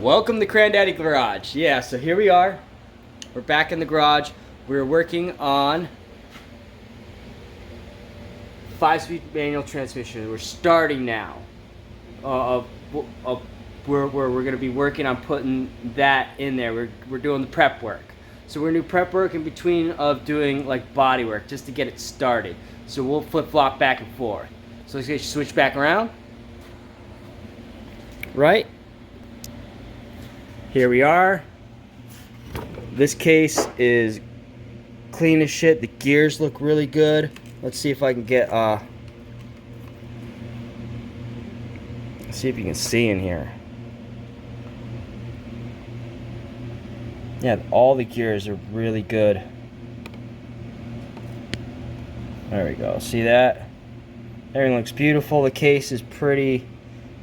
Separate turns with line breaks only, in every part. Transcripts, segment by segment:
Welcome to Cranddaddy Garage. Yeah, so here we are. We're back in the garage. We're working on 5-speed manual transmission. We're starting now. We're going to be working on putting that in there. We're doing the prep work. So we're going to do prep work in between of doing like body work just to get it started. So we'll flip-flop back and forth. So let's get switch back around. Right? Here we are. This case is clean as shit. The gears look really good. Let's see if I can get see if you can see in here. Yeah, all the gears are really good. There we go. See that? Everything looks beautiful. The case is pretty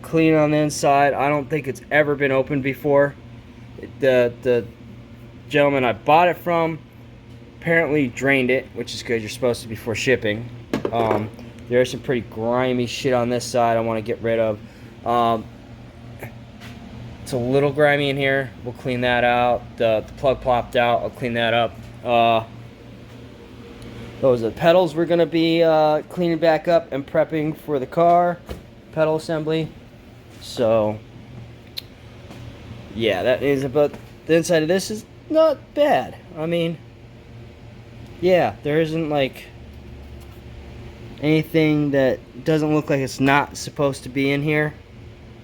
clean on the inside. I don't think it's ever been opened before. The gentleman I bought it from apparently drained it, which is good. You're supposed to before shipping. There's some pretty grimy shit on this side I want to get rid of. It's a little grimy in here. We'll clean that out. The plug popped out. I'll clean that up. Those are the pedals we're going to be cleaning back up and prepping for the car. Pedal assembly. So, yeah, that is about... The inside of this is not bad. I mean, yeah, there isn't like anything that doesn't look like it's not supposed to be in here.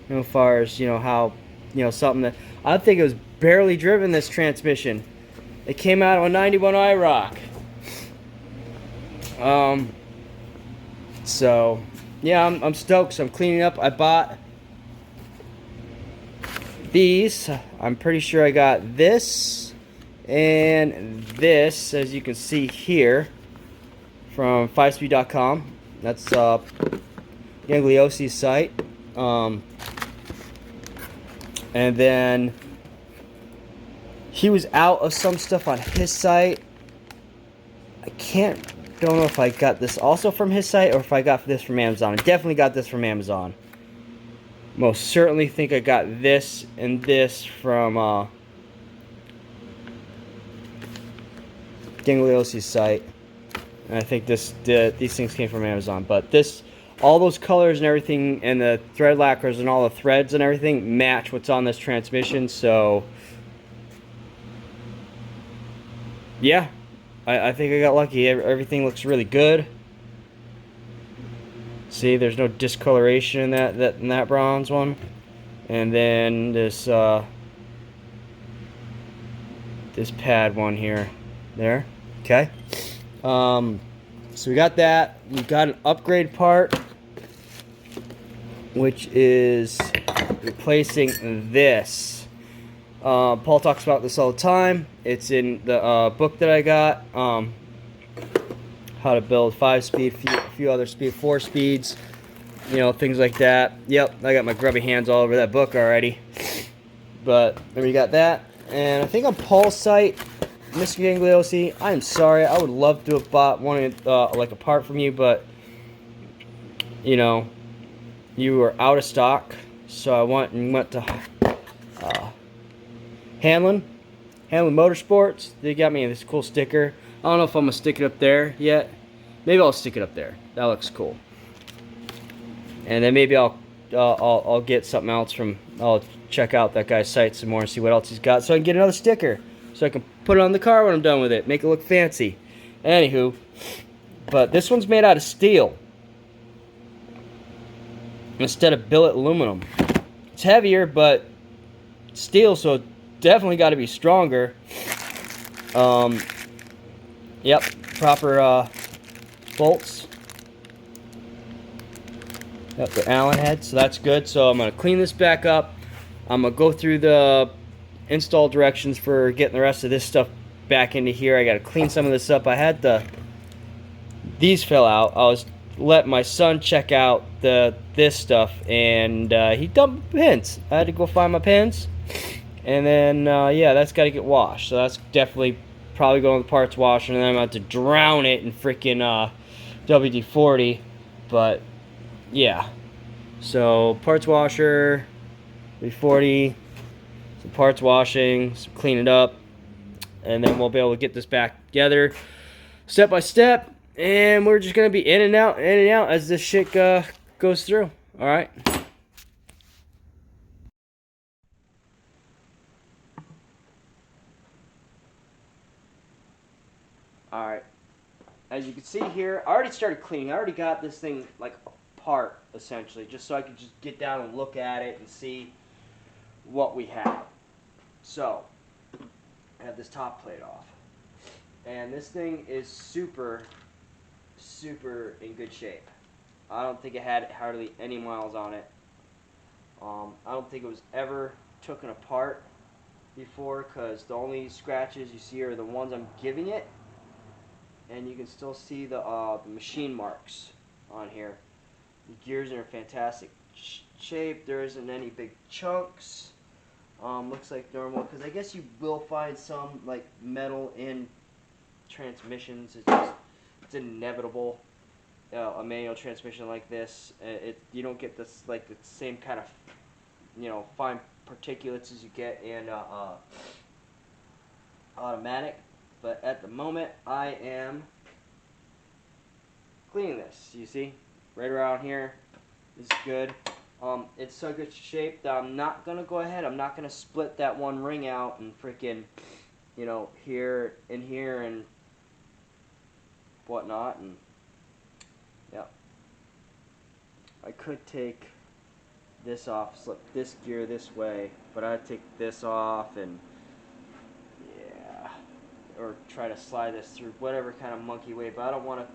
You know, as far as, you know, how, you know, something that... I think it was barely driven, this transmission. It came out on 91 IROC. So, yeah, I'm stoked. So I'm cleaning up. I bought these. I'm pretty sure I got this and this, as you can see here, from 5speed.com. That's Gangliosi's site. And then he was out of some stuff on his site. Don't know if I got this also from his site or if I got this from Amazon. I definitely got this from Amazon. Most certainly think I got this and this from Gangliosi's site. And I think these things came from Amazon. But this, all those colors and everything, and the thread lacquers and all the threads and everything match what's on this transmission. So, yeah. I think I got lucky. Everything looks really good. See, there's no discoloration in that bronze one. And then this this pad one here. There. Okay. So we got that. We got an upgrade part, which is replacing this. Paul talks about this all the time. It's in the book that I got. How to build 5-speed, a few other 4 speeds, you know, things like that. Yep, I got my grubby hands all over that book already. But then we got that, and I think on Paul's site, Mr. Gangliosi, I am sorry. I would love to have bought one like a part from you, but you know, you were out of stock. So I went to Hanlon Motorsports. They got me this cool sticker. I don't know if I'm gonna stick it up there yet. Maybe I'll stick it up there. That looks cool. And then maybe I'll get something else from. I'll check out that guy's site some more and see what else he's got, so I can get another sticker, so I can put it on the car when I'm done with it. Make it look fancy. Anywho, but this one's made out of steel instead of billet aluminum. It's heavier, but steel, so definitely got to be stronger. Yep, proper bolts. Yep, the Allen head, so that's good. So I'm gonna clean this back up. I'm gonna go through the install directions for getting the rest of this stuff back into here. I gotta clean some of this up. I had these fell out. I was let my son check out this stuff, and he dumped pins. I had to go find my pins. And then, yeah, that's got to get washed. So that's definitely probably going to the parts washer. And then I'm about to drown it in freaking WD-40. But, yeah. So, parts washer, WD-40, some parts washing, some clean it up, and then we'll be able to get this back together step by step, and we're just gonna be in and out as this shit goes through. All right. All right. As you can see here, I already started cleaning. I already got this thing like apart essentially, just so I could just get down and look at it and see what we have. So I have this top plate off, and this thing is super in good shape. I don't think it had hardly any miles on it. I don't think it was ever taken apart before, because the only scratches you see are the ones I'm giving it, and you can still see the machine marks on here. The gears are in fantastic shape. There isn't any big chunks. Looks like normal, because I guess you will find some like metal in transmissions. It's inevitable. A manual transmission like this, you don't get this like the same kind of fine particulates as you get in automatic. But at the moment, I am cleaning this. You see, right around here is good. It's so good shape that I'm not gonna go ahead. I'm not gonna split that one ring out and freaking, here and here and whatnot. And yeah, I could take this off, slip this gear this way, but I'd take this off and or try to slide this through whatever kind of monkey way. But I don't want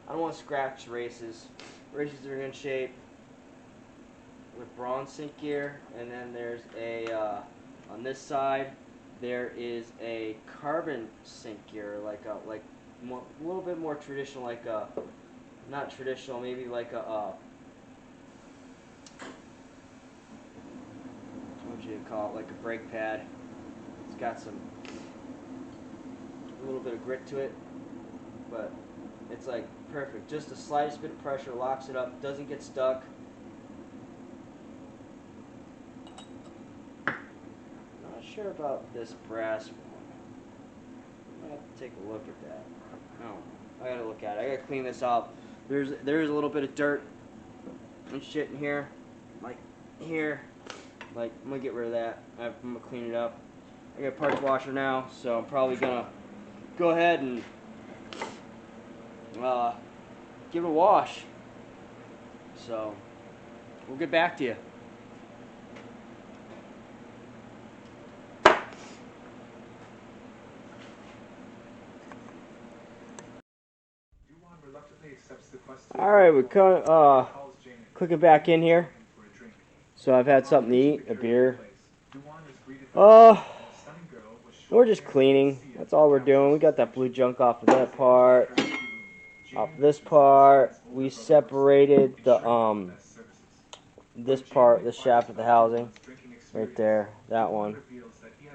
to scratch races. Races are in good shape with bronze sink gear, and then there's a on this side there is a carbon sink gear, like a little bit more traditional, like a not traditional, maybe like a what would you call it, like a brake pad. It's got a little bit of grit to it, but it's like perfect. Just the slightest bit of pressure locks it up, doesn't get stuck. Not sure about this brass one. I have to take a look at that. No, I gotta look at it. I gotta clean this up. There's a little bit of dirt and shit in here, like here. Like, I'm gonna get rid of that. I'm gonna clean it up. I got a parts washer now, so I'm probably gonna go ahead and give it a wash. So we'll get back to you. All right, we're clicking back in here. So I've had something to eat, a beer. We're just cleaning. That's all we're doing. We got that blue junk off of that part. Off this part, we separated the this part, this shaft of the housing, right there. That one.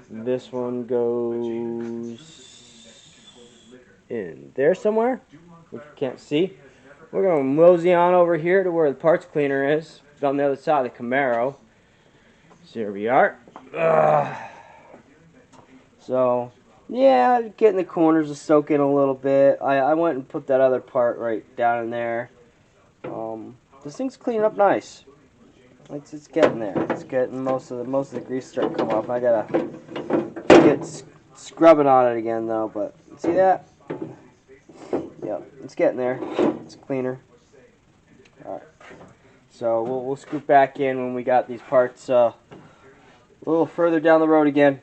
This one goes in there somewhere, which you can't see. We're gonna mosey on over here to where the parts cleaner is. It's on the other side of the Camaro. So here we are. So, yeah, getting the corners to soak in a little bit. I went and put that other part right down in there. This thing's cleaning up nice. It's getting there. It's getting most of the grease starting to come off. I gotta get scrubbing on it again though. But see that? Yep, it's getting there. It's cleaner. All right. So we'll scoop back in when we got these parts a little further down the road again.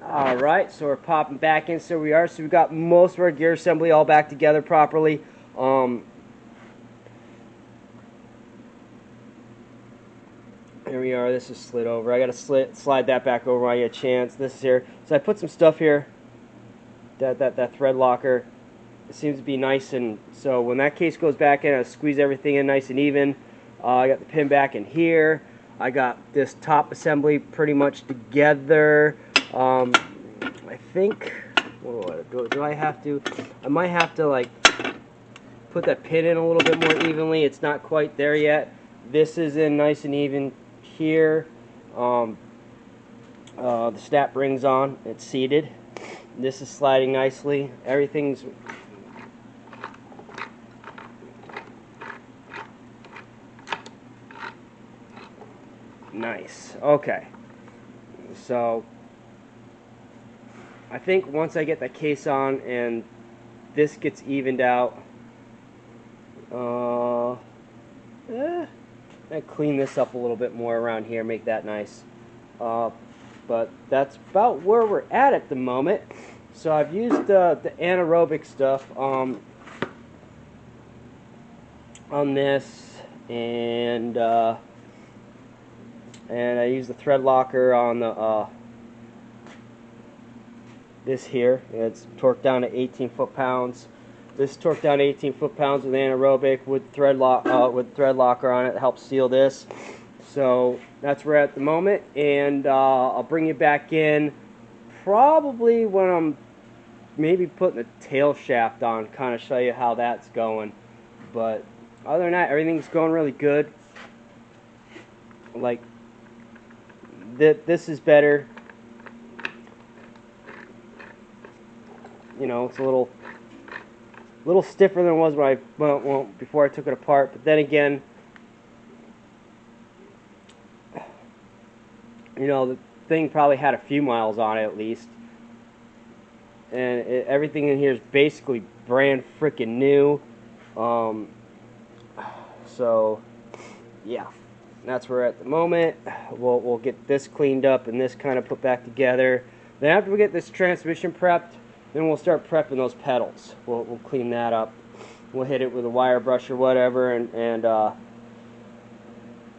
Alright, so we're popping back in. So we got most of our gear assembly all back together properly. Here we are. This is slid over. I got to slide that back over when I get a chance. This is here. So I put some stuff here. That thread locker. It seems to be nice, and so when that case goes back in, I squeeze everything in nice and even. I got the pin back in here. I got this top assembly pretty much together. I think, do I have to? I might have to like put that pin in a little bit more evenly. It's not quite there yet. This is in nice and even here. The snap ring's on. It's seated. This is sliding nicely. Everything's nice. Okay. So I think once I get the case on and this gets evened out, I clean this up a little bit more around here, make that nice. But that's about where we're at the moment. So I've used the anaerobic stuff on this, and I use the thread locker on the this here. It's torqued down to 18 foot-pounds. This is torqued down to 18 foot-pounds with anaerobic with thread locker on it that helps seal this. So that's where we're at the moment, and I'll bring you back in probably when I'm maybe putting the tail shaft on, kind of show you how that's going. But other than that, everything's going really good. Like this is better. You know, it's a little stiffer than it was when before I took it apart. But then again, you know, the thing probably had a few miles on it at least, and everything in here is basically brand freaking new. So yeah, that's where we're at the moment. We'll get this cleaned up and this kind of put back together. Then after we get this transmission prepped, then we'll start prepping those pedals. We'll clean that up. We'll hit it with a wire brush or whatever, and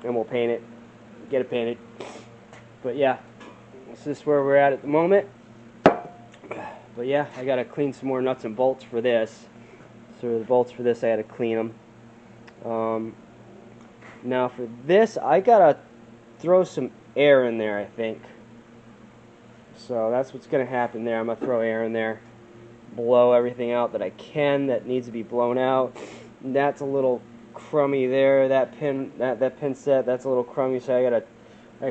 we'll paint it, get it painted. But yeah, this is where we're at the moment. But yeah, I gotta clean some more nuts and bolts for this. So the bolts for this, I gotta clean them. Now for this, I gotta throw some air in there, I think. So that's what's gonna happen there. I'm gonna throw air in there, blow everything out that I can that needs to be blown out. And that's a little crummy there. That pin set, that's a little crummy. So I gotta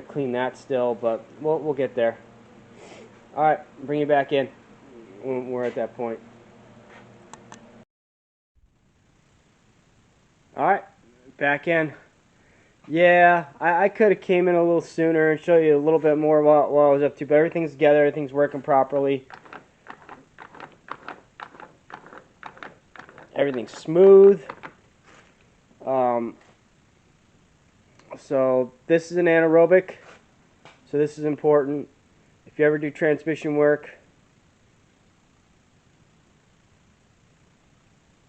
clean that still, but we'll get there. All right, bring you back in when we're at that point. All right, back in. Yeah, I could have came in a little sooner and show you a little bit more what I was up to, but everything's together, everything's working properly. Everything's smooth. So this is an anaerobic, so this is important. If you ever do transmission work,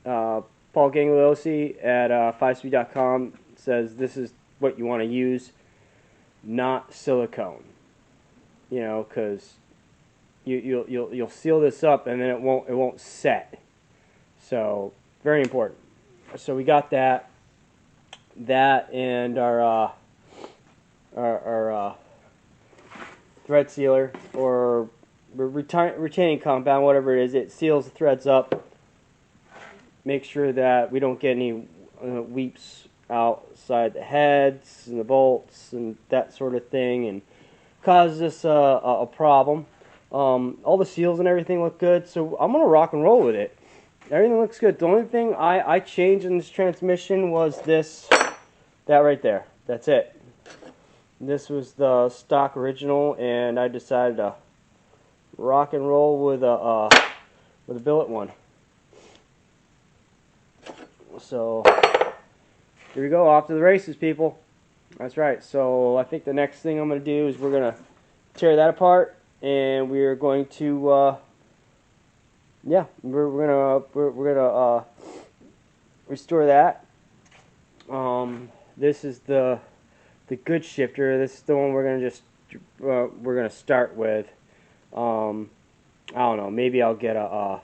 Paul Gangliosi at 5speed.com says this is what you want to use, not silicone. You know, because you'll seal this up and then it won't set. So very important. So we got that and our thread sealer or retaining compound, whatever it is. It seals the threads up. Make sure that we don't get any weeps outside the heads and the bolts and that sort of thing, and causes us a problem. All the seals and everything look good, so I'm gonna rock and roll with it. Everything looks good. The only thing I changed in this transmission was that right there. That's it. This was the stock original, and I decided to rock and roll with a billet one. So here we go, off to the races, people. That's right. So I think the next thing I'm going to do is we're going to tear that apart, and we're going to we're gonna restore that. This is the good shifter. This is the one we're gonna start with. I don't know. Maybe I'll get a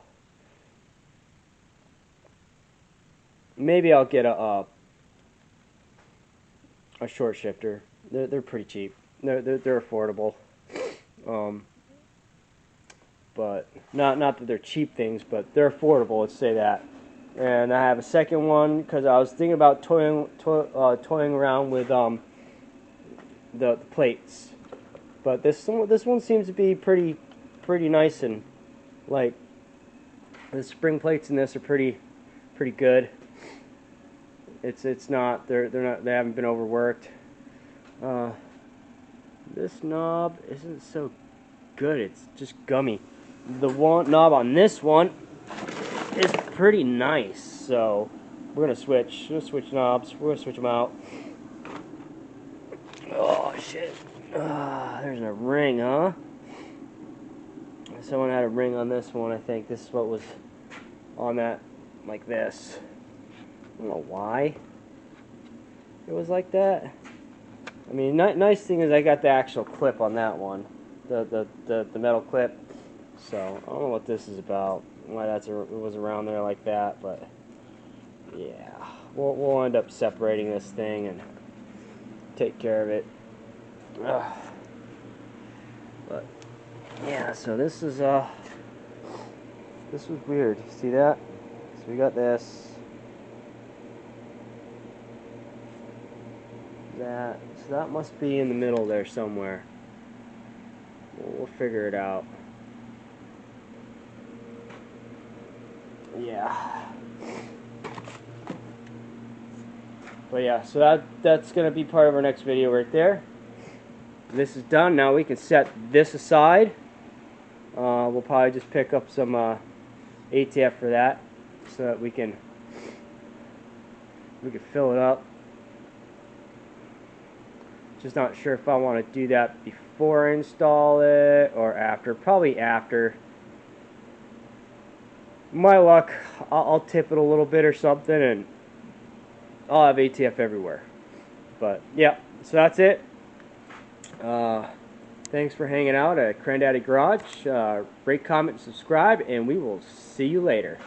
short shifter. They're pretty cheap. They're affordable. But not that they're cheap things, but they're affordable. Let's say that. And I have a second one because I was thinking about toying around with the plates. But this one seems to be pretty nice, and like the spring plates in this are pretty good. It's not they haven't been overworked. This knob isn't so good. It's just gummy. The one knob on this one is pretty nice, so we're gonna switch. We're gonna switch knobs. We're gonna switch them out. Oh shit! There's a ring, huh? Someone had a ring on this one. I think this is what was on that, like this. I don't know why it was like that. I mean, nice thing is I got the actual clip on that one, the metal clip. So I don't know what this is about. Why it was around there like that, but yeah, we'll end up separating this thing and take care of it. But yeah, so this was weird. See that? So we got this, that. So that must be in the middle there somewhere. We'll figure it out. Yeah. But yeah, so that's gonna be part of our next video right there. This is done. Now we can set this aside. We'll probably just pick up some ATF for that, so that we can fill it up. Just not sure if I want to do that before I install it or after. Probably after. My luck, I'll tip it a little bit or something, and I'll have ATF everywhere. But yeah, so that's it. Thanks for hanging out at Cranddaddy Garage. Rate, comment, subscribe, and we will see you later.